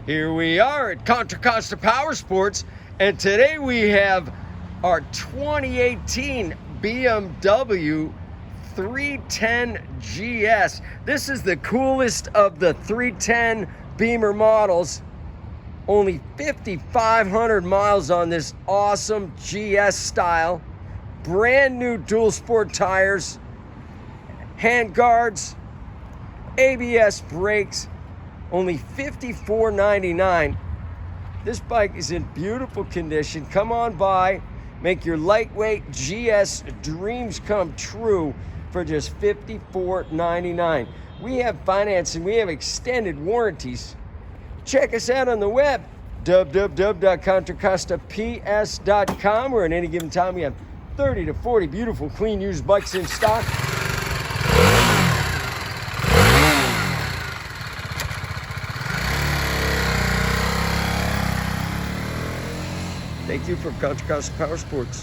Here we are at Contra Costa Powersports, and today we have our 2018 BMW 310 GS. This is the coolest of the 310 Beamer models. Only 5,500 miles on this awesome GS style. Brand new dual sport tires, hand guards, ABS brakes. Only $54.99. This bike is in beautiful condition. Come on by, make your lightweight GS dreams come true for just $54.99. We have financing, we have extended warranties. Check us out on the web, www.contracostaps.com, where at any given time we have 30 to 40 beautiful, clean, used bikes in stock. Thank you from Contra Costa Powersports.